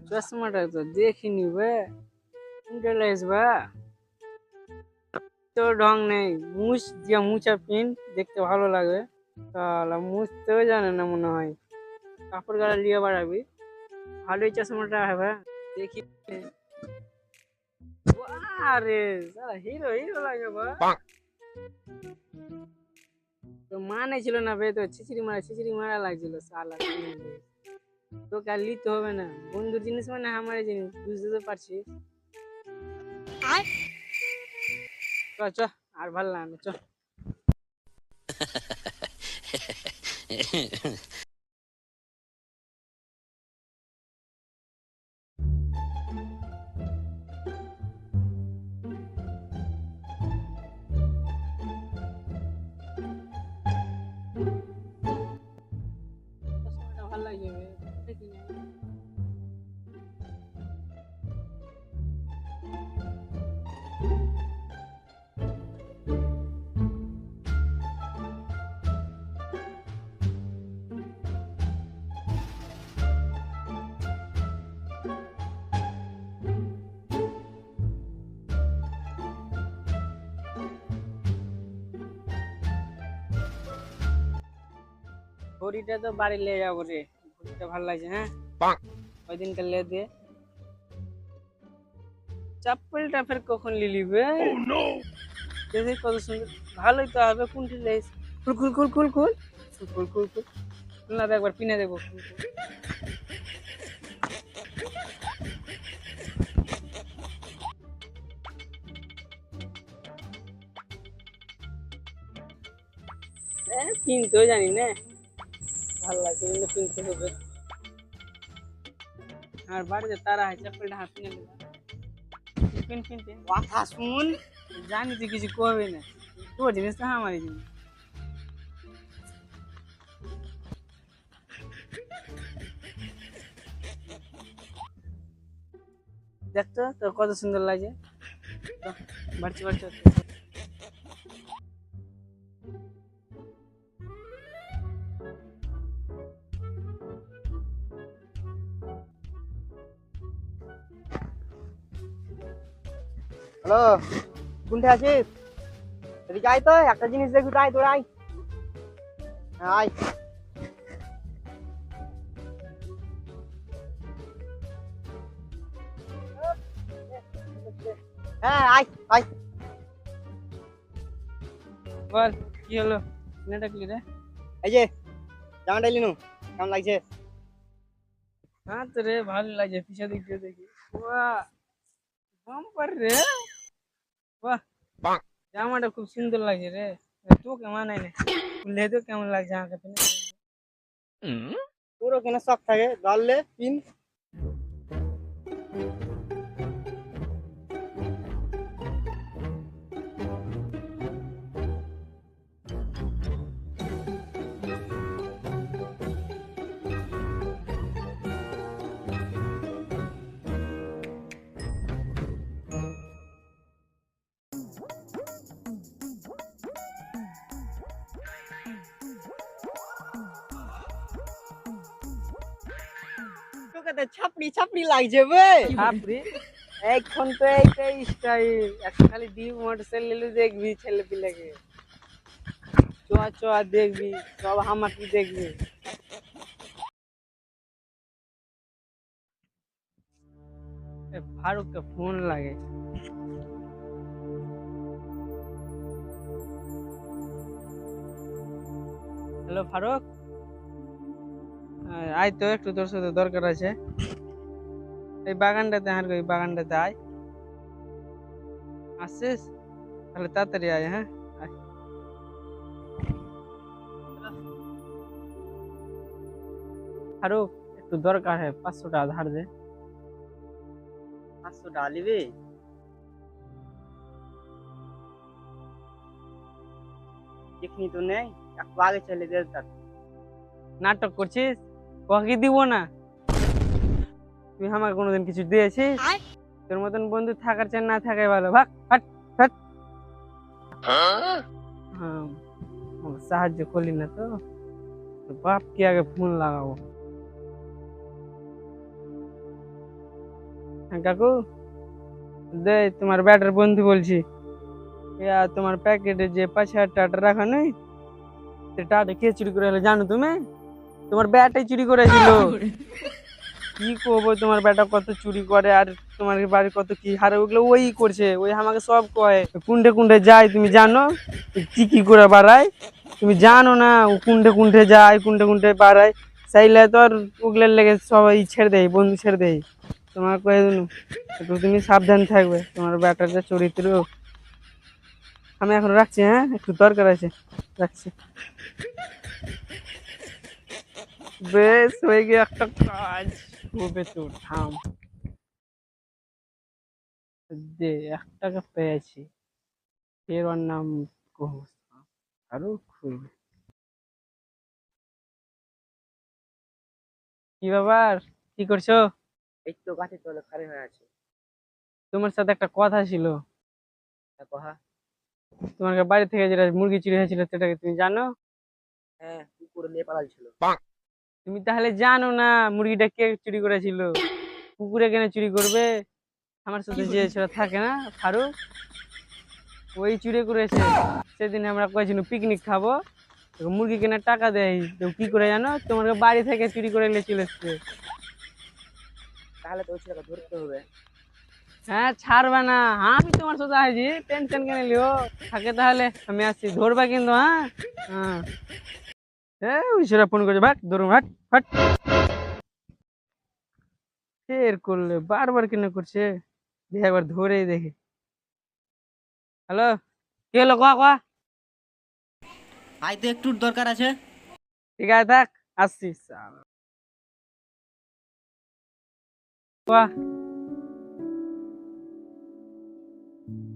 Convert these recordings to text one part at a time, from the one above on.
চশমাটা তো দেখিনি বে, কোনটা লাগবে? তো ঢং নেই, মুছ দিয়া মুছা পিন দেখতে ভালো লাগে। তাহলে মুছতেও জানে না মনে হয়, কাপড় গালা লিয়ে বাড়াবি। ভালোই চশমাটা হবে, দেখি। আরে সালা হিরো হিরো লাগে বা। তো মানে ছিল না বে, তো ছিচিরি মারা লাগছিল সালা। তোকে আর লিতে হবে না, বন্ধুর জিনিস মানে আমার জিনিস, বুঝতে তো পারছিস। চ চ, আর ভালো লাগে না, চ। চশমাটা ভালো লাগছে বে, দেখি না। ঘড়িটা তো বাড়ি নিয়ে যাবো রে, ঘড়িটা ভালো লাগছে। হ্যাঁ, ওই দিনকে লে দে। চপ্পলটা ফের কখন লিলি বে? দেখি কত সুন্দর, ভালোই তো হবে। কোনটি লেস? খুল খুল খুল খুল খুল খুল খুল খুল খুল খুল না, একবার পিনে দেবো। খুল, খুল। পিনতেও জানি না, ভালো লাগছে কিন্তু পিনতে হবে। আর বাড়িতে তারা হয়, চপ্পলটা হাত পিনে নেবে। পিন পিন পিন, কথা শুন। জানি তুই কিছু করবি না, তোর জিনিস তো আমারই জিনিস। দেখতো তোর কত সুন্দর লাগে। তো, বাড়ছে বাড়ছে। হ্যালো, কোনটা আছিস? এদিকে আয় তো, একটা জিনিস দেখবি তো, আয় তোর আয়। হ্যাঁ, আয়। হ্যাঁ, আয় আয়। বল কি হলো, কিনে ডাকলি রে? এই যে জামাটা লিনু, কেমন লাগছে? হ্যাঁ তো রে, ভালো লাগছে। পিছা দিক দিয়ে দেখি, বাহ, বাম্পার রে, বাহ। জামাটা খুব সুন্দর লাগছে রে, তোকে মানায় না। খুললে তো কেমন লাগছে আমাকে তো। তোরও কেন শখ থাকে, ধরলে পিন। তোকে তো ছাপড়ি ছাপড়ি লাগছে বে। বাপরে, এখন তো এইটাই স্টাইল। একটা খালি ডিপ মোটরসাইকেল নিলে দেখবি ছেলে পিলাকে, চোয়া চোয়া দেখবি, সব হামাকি দেখবি। ফারুককে ফোন লাগে। হ্যালো ফারুক, আয় তো, একটু তোর সাথে দরকার আছে। এই বাগানটাতে, আর এই বাগানটাতে আয়। আসছিস? তাহলে তাড়াতাড়ি আয়। হ্যাঁ, আয়। ফারুক, একটু দরকার है, 500 টাকা ধার দে। 500 টাকা নিবি? এখনি তো নেই, একটু আগে চলে দে তার। নাটক করছিস? কহি দিব না? তুই আমাকে কোনোদিন কিছু দিয়েছিস? তোর মতন বন্ধু থাকার চেয়ে না থাকাই ভালো, ভাগ হাট হাট। হ্যাঁ, আমাকে সাহায্য করলি না তো, তোর বাপকে আগে ফোন লাগাবো। হ্যাঁ কাকু, দে তোমার ব্যাটার বন্ধু বলছি, তোমার প্যাকেটে যে 5,000 টাকা রাখা নেই, সে টাকা কে চুরি করে হলো জানো তুমি? তোমার ব্যাটাই চুরি করেছিল। কি করবো, তোমার বেটা কত চুরি করে আর তোমার বাড়ি কত কি হারে, ওগুলো ওই করছে, ওই আমাকে সব কয় কুন্ডে কুন্ডে যায়, তুমি জানো কি কি করে বাড়ায়? তুমি জানো না ও কুন্ডে কুন্ডে যায়, কুন্ডে কুন্ডে বাড়ায়, চাইলে তো আর ওগুলোর লেগে সবাই ছেড়ে দেয়, বন্ধু ছেড়ে দেয়। তোমার কয়ে দিন একটু তুমি সাবধান থাকবে, তোমার বেটার যে চরিত্র। আমি এখন রাখছি, হ্যাঁ একটু দরকার আছে, রাখছি। বেশ হয়ে গিয়ে একটা কাজ হবে তো, থাম। যে 1 টাকা পেয়েছি, এর ওর নাম আরো খুলবে। কি ব্যাপার, কি করছো? এই তো গাছের তলে খাড়ি হয়ে আছে। তোমার সাথে একটা কথা ছিল। কহা। তোমার বাড়ি থেকে যেটা মুরগি চুরি হয়েছিল সেটাকে তুমি জানো? হ্যাঁ, কুকুরে নিয়ে পালাল ছিল। তুমি তাহলে জানো না মুরগিটা কে চুরি করেছিল? কুকুরে কেন চুরি করবে? আমার সাথে যে ছেলে থাকে না ফারুক, ওই চুরি করেছে। সেদিন আমরা কয়েছিল পিকনিক খাবো, তো মুরগি কেনার টাকা দেয়, তো কি করে জানো, তোমার বাড়ি থেকে চুরি করে নিয়ে চলে এসছে। তাহলে তো ওই ছেলেকে ধরতে হবে। হ্যাঁ ছাড়বে না, আমি তোমার সাথে আছি, টেনশন কেন লিও। থাকে তাহলে আমি আসছি, ধরবা কিন্তু। হ্যাঁ হ্যাঁ, ওই সেরা ফোন করছে, ভাট ধরুন, হাট হাট। ফের করলে বারবার কেন করছে, দেখে একবার ধরেই দেখি। হ্যালো, কি হলো, কোয়া কোয়া। আই তো একটু দরকার আছে। ঠিক আছে থাক, আসছি। শালা। কোয়া।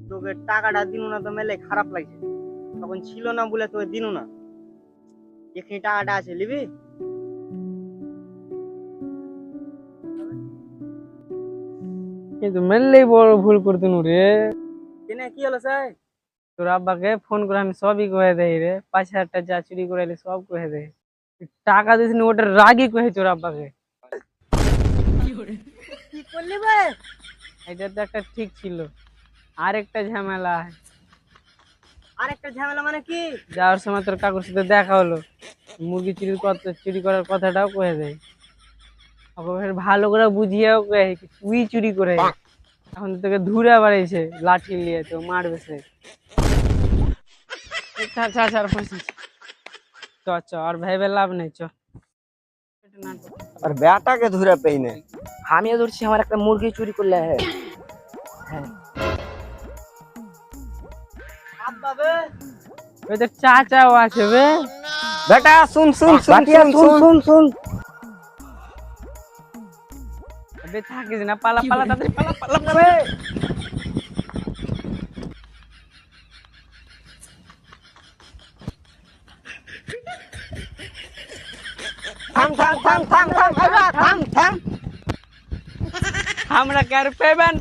তোকে টাকাটা দিনু না তো মেলে খারাপ লাগছে, তখন ছিল না বলে তোকে দিনু না। এখানে টাকাটা আছে, নিবি? কিন্তু মেললেই বড় ভুল করতে নু রে। কেনে কি হলো স্যার? তোর আব্বাকে ফোন করে আমি সবই কয়ে দেই রে, 5,000 টাকা যা চুরি করে এলি সব কয়ে দেয়। তুই টাকা দিস নি, ওটার রাগই কয়ে তোর আব্বাকে। কি করলি বে? এটা তো একটা ঠিক ছিল, আরেকটা ঝামেলা। আরেকটা ঝামেলা মানে কি? যাওয়ার সময় তোর কাকুর সাথে দেখা হলো, মুরগি চুরি করার কথাটাও কয়ে দেয়। ওকে ফের ভালো করে বুঝিয়েও কয়ে তুই চুরি করে, এখন তো তোকে ধুরে বাড়াইছে লাঠি নিয়ে, তো মারবে সে। ছাড় ছাড় ছাড়, চ চ, আর ভেবে লাভ নেই, চ। আর বেটাকে ধরে পেই না, আমিও ধরছি আমার একটা মুরগি চুরি করলে। হ্যাঁ আব্বা বে, ওই তো চাচাও আছে বে। বেটা শুন শুন শুন শুন শুন শুন। বে থাকিস না, পালা পালা তাড়াতাড়ি, পালা পালা পালা। থাম থাম থাম থাম থাম থাম থাম। আমরা কার পেবেন